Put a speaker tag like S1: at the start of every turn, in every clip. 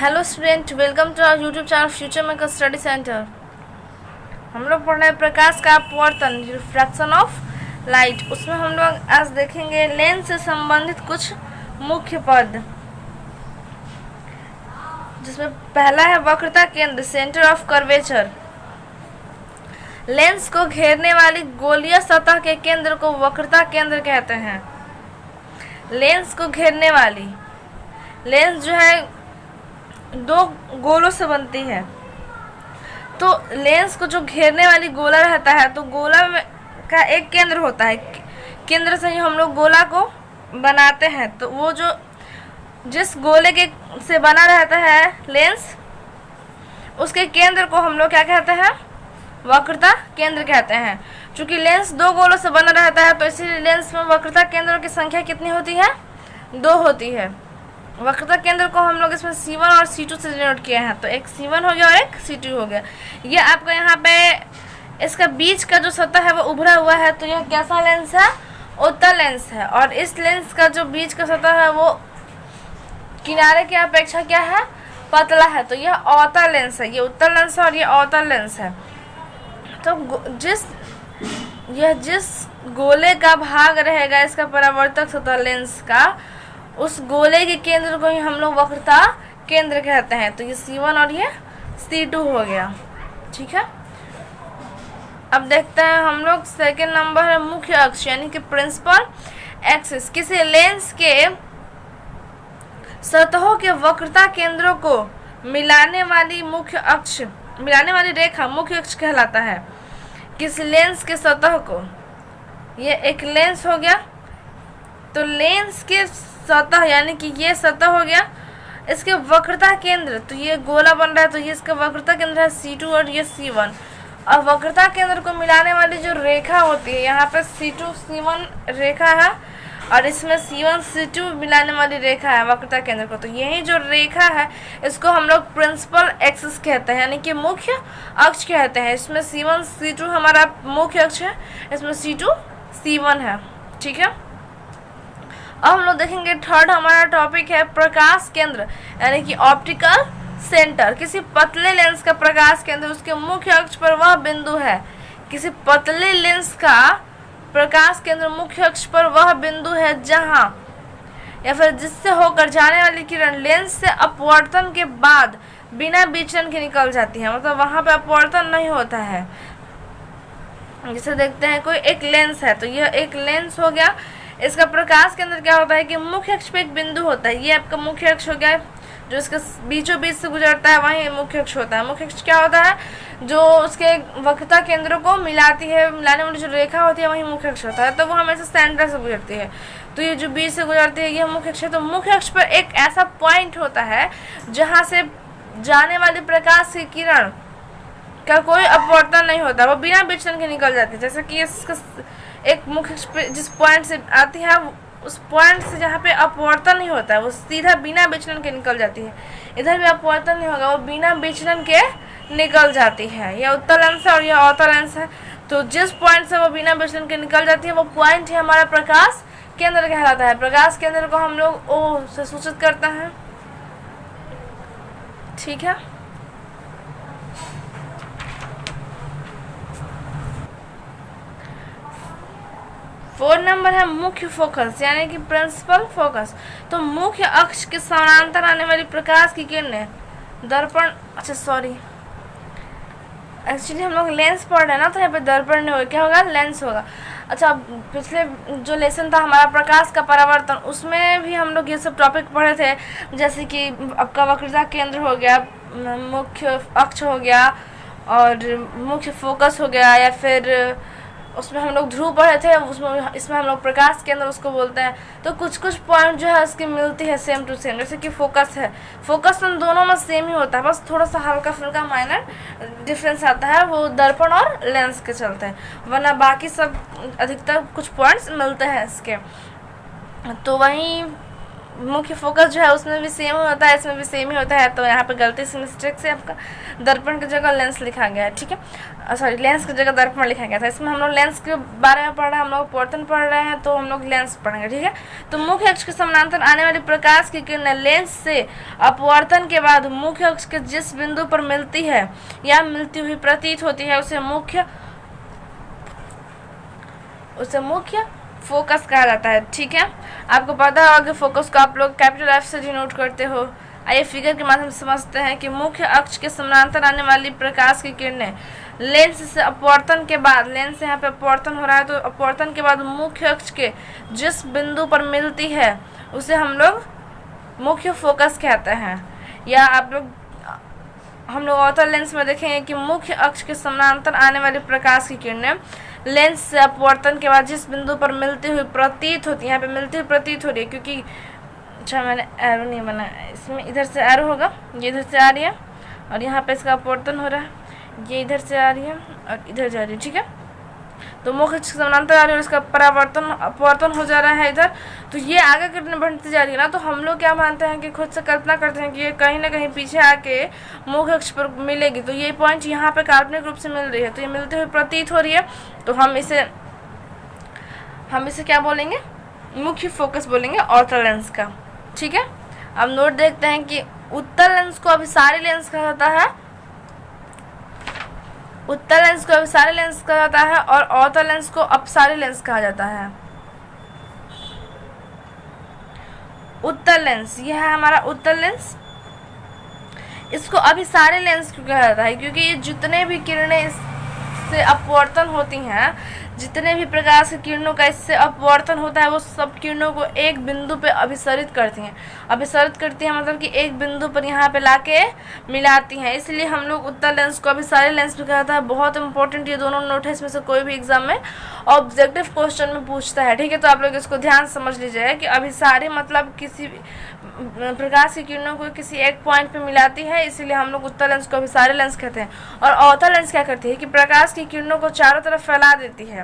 S1: Hello student, welcome to our YouTube channel future maker study centre. हम लोग पढ़ रहे हैं प्रकाश का अपवर्तन, रिफ्रैक्शन ऑफ लाइट। उसमें हम लोग आज देखेंगे लेंस से संबंधित कुछ मुख्य पद, जिसमें पहला है वक्रता केंद्र, सेंटर ऑफ कर्वेचर। लेंस को घेरने वाली गोलीय सतह के केंद्र को वक्रता केंद्र कहते हैं। लेंस को घेरने वाली, लेंस जो है दो गोलों से बनती है, तो लेंस को जो घेरने वाली गोला रहता है तो गोला का एक केंद्र होता है, केंद्र से ही हम लोग गोला को बनाते हैं। तो वो जो जिस गोले के से बना रहता है लेंस, उसके केंद्र को हम लोग क्या कहते हैं? वक्रता केंद्र कहते हैं। चूंकि लेंस दो गोलों से बना रहता है तो इसीलिए लेंस में वक्रता केंद्रों की संख्या कितनी होती है? 2 होती है। वक्रता केंद्र को हम लोग इसमें C1 और C2 से डिनोट किए हैं, तो एक C1 हो गया और एक C2 हो गया। ये आपका यहाँ पे इसका बीच का जो सतह है वो उभरा हुआ है, तो यह कैसा लेंस है? उत्तल लेंस है। और इस लेंस का जो बीच का सतह है वो किनारे की अपेक्षा क्या है? पतला है, तो यह अवतल लेंस है। ये उत्तल लेंस है और ये अवतल लेंस है। तो जिस गोले का भाग रहेगा इसका परावर्तक सतह लेंस का, उस गोले के केंद्र को ही हम लोग वक्रता केंद्र कहते हैं। तो ये C1 और ये C2 हो गया। ठीक है, अब देखते हैं हम लोग सेकंड नंबर है मुख्य अक्ष, यानी कि प्रिंसिपल एक्सिस। किसी लेंस के सतहों के वक्रता केंद्रों को मिलाने वाली मुख्य अक्ष, मिलाने वाली रेखा मुख्य अक्ष कहलाता है। किसी लेंस के सतह को, ये एक लेंस हो गया, तो लेंस के सतह यानी कि ये सतह हो गया, इसके वक्रता केंद्र, तो ये गोला बन रहा है तो ये इसका वक्रता केंद्र है C2 और ये C1। और वक्रता केंद्र को मिलाने वाली जो रेखा होती है, यहाँ पे C2 C1 रेखा है और इसमें C1 C2 मिलाने वाली रेखा है वक्रता केंद्र को। तो यही जो रेखा है इसको हम लोग प्रिंसिपल एक्सिस कहते हैं, यानी कि मुख्य अक्ष कहते हैं। इसमें C1 C2 हमारा मुख्य अक्ष है, इसमें C2 C1 है। ठीक है, अब हम लोग देखेंगे थर्ड हमारा टॉपिक है प्रकाश केंद्र, यानी कि ऑप्टिकल सेंटर। किसी पतले लेंस का प्रकाश केंद्र उसके मुख्य अक्ष पर वह बिंदु है। किसी पतले लेंस का प्रकाश केंद्र मुख्य अक्ष पर वह बिंदु है जहां या फिर जिससे होकर जाने वाली किरण लेंस से अपवर्तन के बाद बिना विचलन के निकल जाती है। मतलब वहां पे अपवर्तन नहीं होता है। जैसे देखते हैं कोई एक लेंस है, तो यह एक लेंस हो गया। इसका प्रकाश केंद्र क्या होता है कि मुख्य अक्ष पे एक बिंदु होता है। ये आपका मुख्य अक्ष हो गया, जो इसके बीचों बीच से गुजरता है वही मुख्य अक्ष होता है। मुख्य अक्ष क्या होता है? जो उसके वक्रता केंद्रों को मिलाती है, मिलाने वाली जो रेखा होती है वही मुख्य अक्ष होता है। तो वो हमेशा सेंटर से गुजरती है, तो ये जो बीच से गुजरती है यह मुख्य अक्ष है। तो मुख्य अक्ष पर एक ऐसा पॉइंट होता है जहाँ से जाने वाली प्रकाश की किरण का कोई अपवर्तन नहीं होता, वो बिना विचलन के निकल जाती है। जैसे कि इसका एक मुख्य अक्ष पे जिस पॉइंट से आती है, उस पॉइंट से जहाँ पे अपवर्तन नहीं होता है वो सीधा बिना विचलन के निकल जाती है। इधर भी अपवर्तन नहीं होगा, वो बिना विचलन के निकल जाती है। यह उत्तल लेंस है और यह अवतल लेंस है। तो जिस पॉइंट से वो बिना विचलन के निकल जाती है वो पॉइंट ही हमारा प्रकाश केंद्र कहलाता है। प्रकाश केंद्र को हम लोग O से सूचित करते हैं। ठीक है, फोर नंबर है मुख्य फोकस, यानी कि प्रिंसिपल फोकस। तो मुख्य अक्ष के समानांतर आने वाली प्रकाश की किरणें दर्पण, अच्छा सॉरी, एक्चुअली हम लोग लेंस पढ़ रहे हैं ना, तो यहाँ पे दर्पण नहीं होगा, क्या होगा? लेंस होगा। अच्छा, पिछले जो लेसन था हमारा प्रकाश का परावर्तन, उसमें भी हम लोग ये सब टॉपिक पढ़े थे। जैसे कि आपका वक्रता केंद्र हो गया, मुख्य अक्ष हो गया और मुख्य फोकस हो गया, या फिर उसमें हम लोग ध्रुव पढ़े थे, उसमें इसमें हम लोग प्रकाश केंद्र उसको बोलते हैं। तो कुछ कुछ पॉइंट जो है उसकी मिलती है सेम टू सेम। जैसे कि फोकस है, फोकस तो दोनों में सेम ही होता है, बस थोड़ा सा हल्का फुल्का माइनर डिफरेंस आता है, वो दर्पण और लेंस के चलते हैं, वरना बाकी सब अधिकतर कुछ पॉइंट्स मिलते हैं इसके। तो वहीं मुख्य फोकस जो है उसमें भी सेम होता है, इसमें भी सेम ही होता है। तो यहाँ पे गलती से मिस्टेक से आपका दर्पण की जगह लेंस लिखा गया है, ठीक है, सॉरी लेंस की जगह दर्पण लिखा गया था। इसमें हम लोग लेंस के बारे में पढ़ रहे हैं, हम लोग अपवर्तन पढ़ रहे हैं, तो हम लोग लेंस पढ़ेंगे, ठीक है। तो मुख्य अक्ष के समानांतर आने वाली प्रकाश की किरणें लेंस से अपवर्तन के बाद मुख्य अक्ष के जिस बिंदु पर मिलती है या मिलती हुई प्रतीत होती है उसे मुख्य फोकस कहा जाता है, ठीक है। आपको पता होगा कि फोकस को आप लोग कैपिटल एफ से डिनोट करते हो। आइए फिगर के माध्यम से समझते हैं कि मुख्य अक्ष के समानांतर आने वाली प्रकाश की किरणें लेंस से अपवर्तन के बाद, लेंस से यहाँ पे अपवर्तन हो रहा है, तो अपवर्तन के बाद मुख्य अक्ष के जिस बिंदु पर मिलती है उसे हम लोग मुख्य फोकस कहते हैं। या हम लोग अवतल लेंस में देखेंगे कि मुख्य अक्ष के समानांतर आने वाली प्रकाश की किरणें लेंस से अपवर्तन के बाद जिस बिंदु पर मिलती हुई प्रतीत होती है, यहाँ पे मिलती हुई प्रतीत हो रही है, क्योंकि अच्छा मैंने एरो नहीं बनाया, इसमें इधर से एरो होगा, ये इधर से आ रही है और यहाँ पे इसका अपवर्तन हो रहा है, ये इधर से आ रही है और इधर जा रही है, ठीक है। तो मुख्य अक्ष के समानांतर आ रही है और इसका अपवर्तन हो जा रहा है इधर, तो ये आगे किरणें बढ़ती जा रही है ना, तो हम लोग क्या मानते हैं कि खुद से कल्पना करते हैं कि ये कहीं ना कहीं पीछे आके मुख्य अक्ष पर मिलेगी। तो ये पॉइंट यहाँ पे काल्पनिक रूप से मिल रही है, तो ये मिलते हुए प्रतीत हो रही है, तो हम इसे क्या बोलेंगे, मुख्य फोकस बोलेंगे अवतल लेंस का, ठीक है। अब नोट देखते हैं कि उत्तल लेंस को अभिसारी लेंस कहा जाता है, उत्तल लेंस को अभिसारी लेंस कहा जाता है और अवतल लेंस को अपसारी लेंस कहा जाता है। उत्तल लेंस, यह है हमारा उत्तल लेंस। इसको अभिसारी लेंस क्यों कहा जाता है, क्योंकि ये जितने भी किरणें इससे अपवर्तन होती हैं, जितने भी प्रकाश की किरणों का इससे अपवर्तन होता है, वो सब किरणों को एक बिंदु पे अभिसरित करती हैं। अभिसरित करती हैं मतलब कि एक बिंदु पर यहाँ पे लाके मिलाती हैं, इसलिए हम लोग उत्तल लेंस को अभिसारी लेंस भी कहता है। बहुत इंपॉर्टेंट ये दोनों नोट है, इसमें से कोई भी एग्जाम में ऑब्जेक्टिव क्वेश्चन में पूछता है, ठीक है। तो आप लोग इसको ध्यान समझ लीजिएगा कि अभिसारी मतलब किसी प्रकाश की किरणों को किसी एक पॉइंट पे मिलाती है, इसीलिए हम लोग उत्तल लेंस को अभिसारी लेंस कहते हैं। और अवतल लेंस क्या करती है कि प्रकाश की किरणों को चारों तरफ फैला देती है।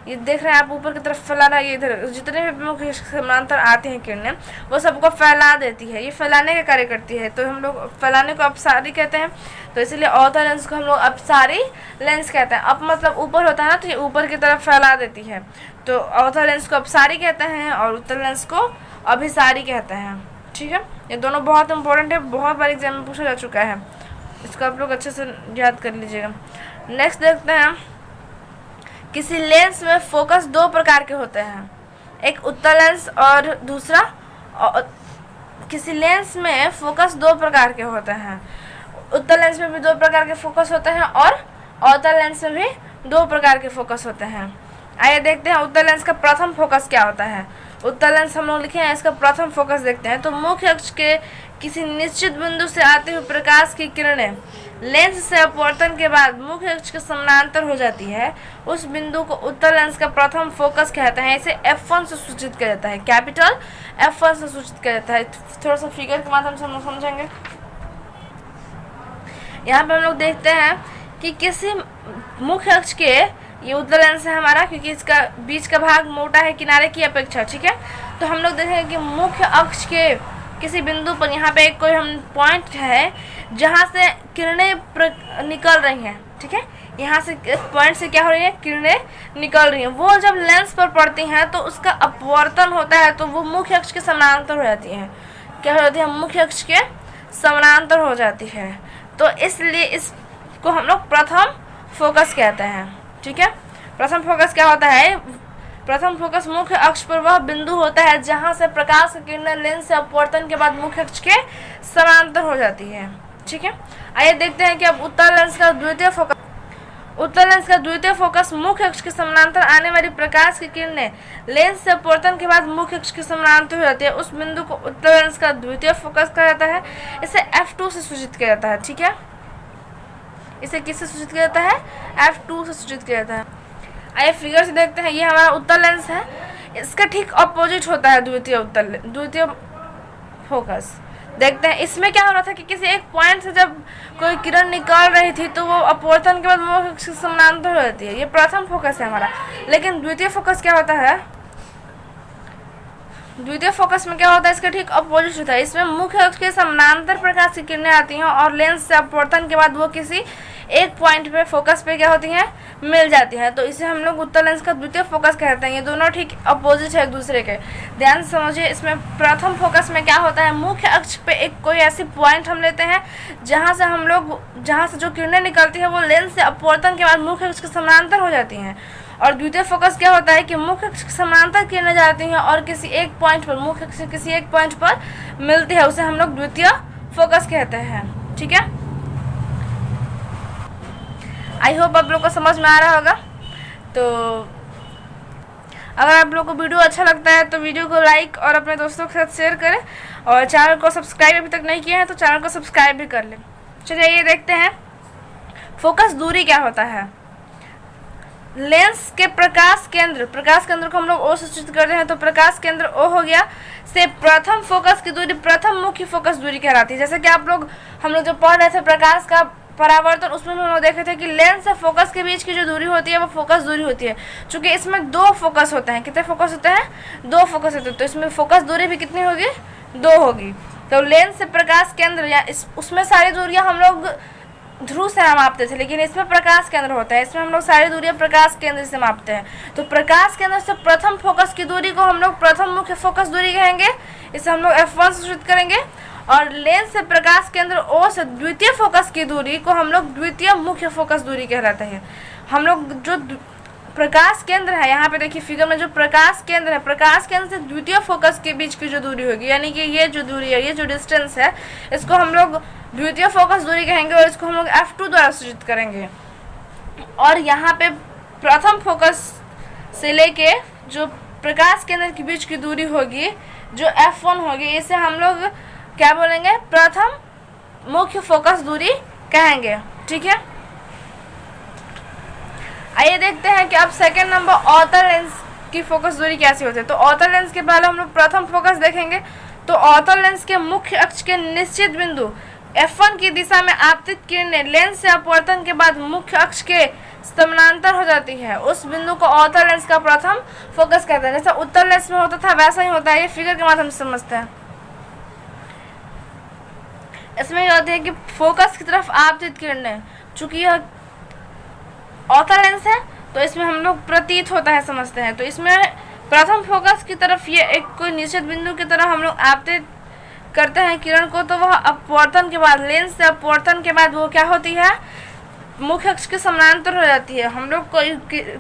S1: ये देख रहे हैं आप, ऊपर की तरफ फैला रहा है, ये इधर जितने भी मुख्य समानांतर आते हैं किरणें वो सबको फैला देती है, ये फैलाने का कार्य करती है, तो हम लोग फैलाने को अपसारी कहते हैं। तो इसीलिए अवतल लेंस को हम लोग अपसारी लेंस कहते हैं। अप मतलब ऊपर होता है ना, तो ये ऊपर की तरफ फैला देती है, तो अवतल लेंस को अपसारी कहते हैं और उत्तल लेंस को अभिसारी कहते हैं, ठीक है। ये दोनों बहुत इंपॉर्टेंट है, बहुत बार एग्जाम में पूछा जा चुका है, इसको आप लोग अच्छे से याद कर लीजिएगा। नेक्स्ट देखते हैं, किसी लेंस में फोकस दो प्रकार के होते हैं, एक उत्तल लेंस और दूसरा किसी लेंस में फोकस दो प्रकार के होते हैं। उत्तल लेंस में भी दो प्रकार के फोकस होते हैं और अवतल लेंस में भी दो प्रकार के फोकस होते हैं। आइए देखते हैं उत्तल लेंस का प्रथम फोकस क्या होता है। उत्तल लेंस हम लोग लिखे हैं, इसका प्रथम फोकस देखते हैं। तो मुख्य अक्ष के किसी निश्चित बिंदु से आते हुए प्रकाश की किरणें लेंस से अपवर्तन के बाद मुख्य अक्ष के समानांतर हो जाती है, उस बिंदु को उत्तल लेंस का प्रथम फोकस कहते हैं। इसे F1 से सूचित किया जाता है, कैपिटल F1 से सूचित किया जाता है। थोड़ा सा फिगर के माध्यम से हम लोग समझेंगे। यहाँ पे हम लोग देखते हैं कि किसी मुख्य अक्ष के, ये उत्तल लेंस है हमारा क्योंकि इसका बीच का भाग मोटा है किनारे की अपेक्षा, ठीक है। तो हम लोग देखेंगे कि मुख्य अक्ष के किसी बिंदु पर यहाँ पे कोई हम पॉइंट है जहाँ से किरणें निकल रही हैं, ठीक है। यहाँ से पॉइंट से क्या हो रही है, किरणें निकल रही हैं। वो जब लेंस पर पड़ती हैं तो उसका अपवर्तन होता है, तो वो मुख्य अक्ष के समानांतर हो जाती है। क्या हो जाती है, मुख्य अक्ष के समानांतर हो जाती है। तो इसलिए इसको हम लोग प्रथम फोकस कहते हैं, ठीक है। प्रथम फोकस क्या होता है, प्रथम फोकस मुख्य अक्ष पर वह बिंदु होता है जहां से प्रकाश की किरणें लेंस से अपवर्तन के बाद मुख्य अक्ष के समानांतर हो जाती है, ठीक है। आइए देखते हैं कि अब उत्तल लेंस का द्वितीय फोकस, उत्तल लेंस का द्वितीय फोकस मुख्य अक्ष के समानांतर आने वाली प्रकाश की किरणें लेंस से अपवर्तन के बाद मुख्य अक्ष के समानांतर हो जाती है, उस बिंदु को उत्तल लेंस का द्वितीय फोकस कहा जाता है। इसे F2 से सूचित किया जाता है, ठीक है। इसे किससे सूचित किया जाता है, F2 से सूचित किया जाता है। आइए फिगर से देखते हैं, ये हमारा उत्तल लेंस है, इसका ठीक अपोजिट होता है द्वितीय फोकस। देखते हैं इसमें क्या हो रहा था कि किसी एक पॉइंट से जब कोई किरण निकल रही थी तो वो अपवर्तन के बाद मुख्य अक्ष के समानांतर हो जाती है। ये प्रथम फोकस है हमारा। लेकिन द्वितीय फोकस क्या होता है, द्वितीय फोकस में क्या होता है, इसका ठीक अपोजिट होता है। इसमें मुख्य अक्ष के समानांतर प्रकाश की किरणें आती हैं और लेंस से अपवर्तन के बाद वो किसी एक पॉइंट पे फोकस पे क्या होती हैं, मिल जाती है। तो इसे हम लोग उत्तल लेंस का द्वितीय फोकस कहते हैं। ये दोनों ठीक अपोजिट है एक दूसरे के। ध्यान से समझिए, इसमें प्रथम फोकस में क्या होता है, मुख्य अक्ष पे एक कोई ऐसी पॉइंट हम लेते हैं जहाँ से जो किरणें निकलती है वो लेंस से अपवर्तन के बाद मुख्य अक्ष के समानांतर हो जाती हैं। और द्वितीय फोकस क्या होता है कि मुख्य अक्ष के समानांतर किरणें जाती हैं और किसी एक पॉइंट पर, मुख्य अक्ष से किसी एक पॉइंट पर मिलती है, उसे हम लोग द्वितीय फोकस कहते हैं। ठीक है, आई होप आप लोग को समझ में आ रहा होगा। तो अगर आप लोग को वीडियो अच्छा लगता है तो वीडियो को लाइक और अपने दोस्तों के साथ शेयर करें, और चैनल को सब्सक्राइब अभी तक नहीं किया है तो चैनल को सब्सक्राइब भी कर लें। चलिए ये देखते हैं फोकस दूरी क्या होता है। लेंस के प्रकाश केंद्र को हम लोग ओ से सूचित करते हैं, तो प्रकाश केंद्र ओ हो गया से प्रथम फोकस की दूरी प्रथम मुख्य फोकस दूरी कहलाती है। जैसे कि हम लोग जो पढ़ रहे थे प्रकाश का परावर्तन, उसमें हम लोग देखे थे कि लेंस से फोकस के बीच की जो दूरी होती है वो फोकस दूरी होती है। चूंकि इसमें दो फोकस होते हैं, कितने फोकस होते हैं, दो फोकस होते हैं, तो इसमें फोकस दूरी भी कितनी होगी, दो होगी। तो लेंस से प्रकाश केंद्र या उसमें सारी दूरियां हम लोग ध्रुव से मापते थे, लेकिन इसमें प्रकाश केंद्र होता है, इसमें हम लोग सारी दूरियां प्रकाश केंद्र से मापते हैं। तो प्रकाश केंद्र से प्रथम फोकस की दूरी को हम लोग प्रथम मुख्य फोकस दूरी कहेंगे, इसे हम लोग F1 से सूचित करेंगे। और लेंस से प्रकाश केंद्र O से द्वितीय फोकस की दूरी को हम लोग द्वितीय मुख्य फोकस दूरी कहलाते हैं। हम लोग जो प्रकाश केंद्र है, यहाँ पे देखिए फिगर में जो प्रकाश केंद्र है, प्रकाश केंद्र से द्वितीय फोकस के बीच की जो दूरी होगी, यानी कि ये जो दूरी है, ये जो डिस्टेंस है, इसको हम लोग द्वितीय फोकस दूरी कहेंगे और इसको हम लोग F2 द्वारा सूचित करेंगे। और यहाँ पे प्रथम फोकस से लेके जो प्रकाश केंद्र के बीच की दूरी होगी, जो F1 होगी, इसे हम लोग क्या बोलेंगे, प्रथम मुख्य फोकस दूरी कहेंगे। ठीक है, आइए देखते हैं कि अब सेकंड नंबर अवतल लेंस की फोकस दूरी कैसी होती है। तो अवतल लेंस के पहले हम लोग प्रथम फोकस देखेंगे। तो अवतल लेंस के मुख्य अक्ष के निश्चित बिंदु F1 की दिशा में आपतित किरणें लेंस से अपवर्तन के बाद मुख्य अक्ष के समानांतर हो जाती है, उस बिंदु को अवतल लेंस का प्रथम फोकस कहते हैं। जैसा उत्तल लेंस में होता था वैसा ही होता है, ये फिगर के माध्यम से समझते हैं। इसमें यह होता है कि फोकस की तरफ आपतित किरणें, चूंकि यह अवतल लेंस है तो इसमें हम लोग प्रतीत होता है समझते हैं। तो इसमें प्रथम फोकस की तरफ ये एक कोई निश्चित बिंदु की तरह हम लोग आपतित करते हैं किरण को, तो वह अपवर्तन के बाद, लेंस से अपवर्तन के बाद वो क्या होती है, मुख्य अक्ष के समानांतर हो जाती है। हम लोग कोई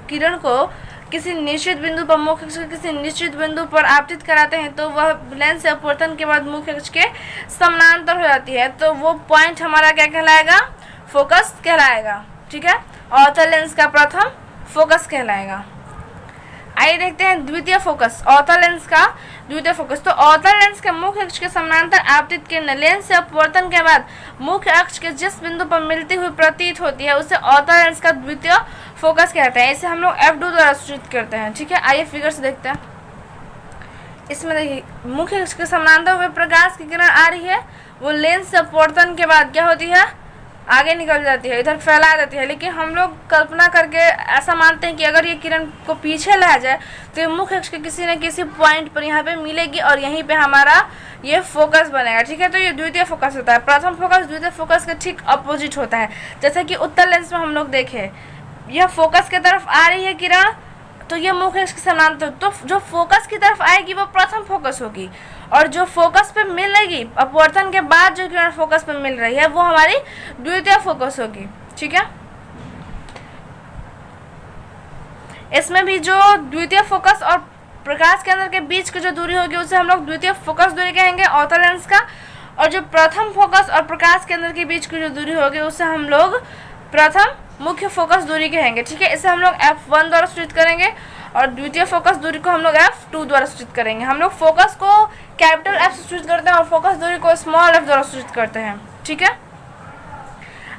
S1: किरण को किसी निश्चित बिंदु पर, मुख्य अक्ष के किसी निश्चित बिंदु पर आपतित कराते हैं तो वह लेंस से अपवर्तन के बाद मुख्य अक्ष के समानांतर हो जाती है। तो वो पॉइंट हमारा क्या कहलाएगा, फोकस कहलाएगा। ठीक है, अवतल लेंस का प्रथम फोकस कहलाएगा। आइए देखते हैं द्वितीय फोकस, अवतल लेंस का द्वितीय फोकस। तो अवतल लेंस के मुख्य अक्ष के समानांतर आपतित किरणें लेंस से अपवर्तन के बाद मुख्य अक्ष के जिस बिंदु पर मिलती हुई प्रतीत होती है उसे अवतल लेंस का द्वितीय फोकस कहते हैं। इसे हम लोग F2 द्वारा सूचित करते हैं। ठीक है, आइए फिगर से देखते हैं। इसमें देखिए मुख्य अक्ष के समानांतर हुए प्रकाश की किरण आ रही है, वो लेंस से अपवर्तन के बाद क्या होती है, आगे निकल जाती है, इधर फैला देती है। लेकिन हम लोग कल्पना करके ऐसा मानते हैं कि अगर ये किरण को पीछे ला जाए तो ये मुख्य अक्ष के किसी न किसी पॉइंट पर यहाँ पे मिलेगी और यहीं पे हमारा ये फोकस बनेगा। ठीक है, तो ये द्वितीय फोकस होता है। प्रथम फोकस द्वितीय फोकस के ठीक अपोजिट होता है। जैसे कि उत्तल लेंस में हम लोग देखें, यह फोकस की तरफ आ रही है किरण, तो ये मुख्य अक्ष के समानांतर, तो जो फोकस की तरफ आएगी वो प्रथम फोकस होगी, और जो फोकस पे मिलेगी अपवर्तन के बाद जो किरण फोकस पे मिल रही है वो हमारी द्वितीय फोकस होगी। ठीक है, इसमें भी जो द्वितीय फोकस और प्रकाश केंद्र के बीच की जो दूरी होगी उसे हम लोग द्वितीय फोकस दूरी कहेंगे अवतल लेंस का, और जो प्रथम फोकस और प्रकाश केंद्र के बीच की जो दूरी होगी उसे हम लोग प्रथम मुख्य फोकस दूरी कहेंगे। ठीक है, इसे हम लोग F1 द्वारा सूचित करेंगे और द्वितीय फोकस दूरी को हम लोग F2 द्वारा सूचित करेंगे। हम लोग फोकस को कैपिटल F से सूचित करते हैं और फोकस दूरी को स्मॉल f द्वारा सूचित करते हैं। ठीक है,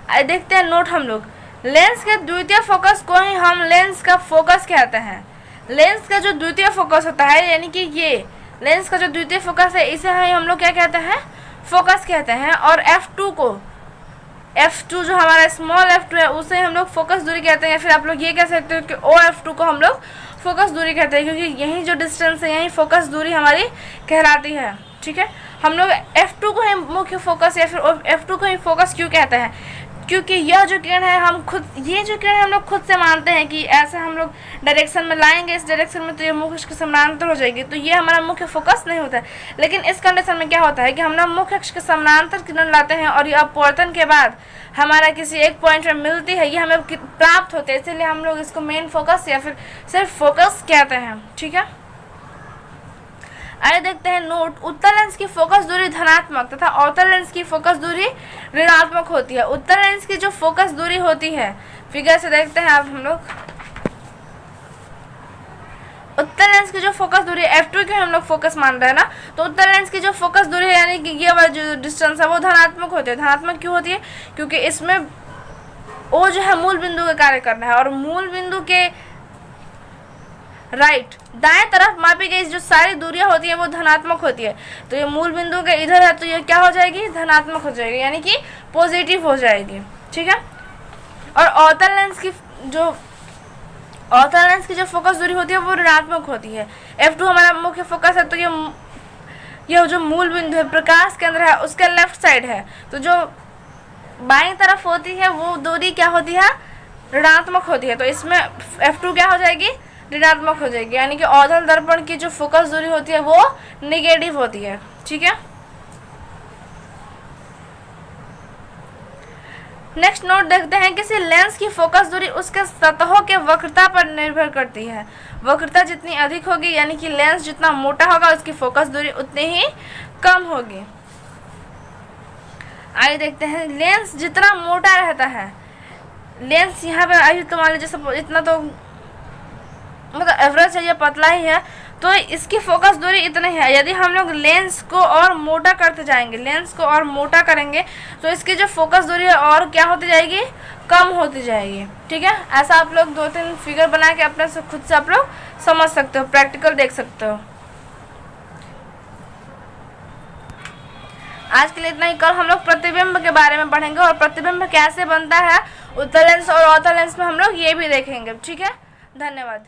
S1: आइए देखते हैं नोट। हम लोग लेंस के द्वितीय फोकस को ही हम लेंस का फोकस कहते हैं। लेंस का जो द्वितीय फोकस होता है, यानी कि ये लेंस का जो द्वितीय फोकस है, इसे हम लोग क्या कहते हैं, फोकस कहते हैं। और F2 को, F2 जो हमारा स्मॉल f2 है उसे हम लोग फोकस दूरी कहते हैं। फिर आप लोग ये कह सकते हो कि OF2 को हम लोग फोकस दूरी कहते हैं, क्योंकि यही जो डिस्टेंस है यही फोकस दूरी हमारी कहलाती है। ठीक है, हम लोग F2 को ही मुख्य फोकस या फिर F2 को ही फोकस क्यों कहते हैं, क्योंकि यह जो किरण है ये जो किरण हम लोग खुद से मानते हैं कि ऐसे हम लोग डायरेक्शन में लाएंगे, इस डायरेक्शन में तो ये मुख्य अक्ष के समानांतर हो जाएगी, तो ये हमारा मुख्य फोकस नहीं होता है। लेकिन इस कंडीशन में क्या होता है कि हम लोग मुख्य अक्ष के समानांतर किरण लाते हैं और ये अपवर्तन के बाद हमारा किसी एक पॉइंट में मिलती है, ये हमें प्राप्त होते हैं, इसलिए हम लोग इसको मेन फोकस या फिर सिर्फ फोकस कहते हैं। ठीक है, आइए देखते हैं नोट। उत्तल लेंस की फोकस दूरी धनात्मक तथा अवतल लेंस की फोकस दूरी ऋणात्मक होती है। उत्तल लेंस की जो फोकस दूरी होती है, फिगर से देखते हैं आप हम लोग, उत्तल लेंस की जो फोकस दूरी F2 की हम लोग फोकस मान रहे हैं ना, तो उत्तल लेंस की जो फोकस दूरी है यानी कि ये वाला जो डिस्टेंस है वो धनात्मक होती है। धनात्मक क्यों होती है, क्योंकि इसमें O जो है मूल बिंदु का कार्य करना है और मूल बिंदु के राइट दाएं तरफ मापी गई जो सारी दूरियां होती है वो धनात्मक होती है। तो ये मूल बिंदु के इधर है तो ये क्या हो जाएगी, धनात्मक हो जाएगी, यानी कि पॉजिटिव हो जाएगी। ठीक है, और अवतल लेंस की जो फोकस दूरी होती है वो ऋणात्मक होती है। F2 हमारा मुख्य फोकस है, तो ये जो मूल बिंदु है, प्रकाश केंद्र है, उसके लेफ्ट साइड है, तो जो बाईं तरफ होती है वो दूरी क्या होती है, ऋणात्मक होती है। तो इसमें F2 क्या हो जाएगी, ऋणात्मक हो जाएगी, यानी कि अवतल दर्पण की जो फोकस दूरी होती है वो नेगेटिव होती है। ठीक है, नेक्स्ट नोट देखते हैं, किसी लेंस की फोकस दूरी उसके सतहों के वक्रता पर निर्भर करती है। वक्रता जितनी अधिक होगी यानी कि लेंस जितना मोटा होगा उसकी फोकस दूरी उतनी ही कम होगी। आइए देखते हैं, लेंस जितना मोटा रहता है, लेंस यहाँ पे अभी तो मान लीजिए इतना तो मतलब एवरेज है, ये पतला ही है, तो इसकी फोकस दूरी इतनी है। यदि हम लोग लेंस को और मोटा करते जाएंगे, लेंस को और मोटा करेंगे तो इसकी जो फोकस दूरी है और क्या होती जाएगी, कम होती जाएगी। ठीक है, ऐसा आप लोग 2-3 फिगर बना के अपने से खुद से आप लोग समझ सकते हो, प्रैक्टिकल देख सकते हो। आज के लिए इतना ही। कल हम लोग प्रतिबिंब के बारे में पढ़ेंगे और प्रतिबिंब कैसे बनता है उत्तल लेंस और अवतल लेंस में हम लोग ये भी देखेंगे। ठीक है, धन्यवाद।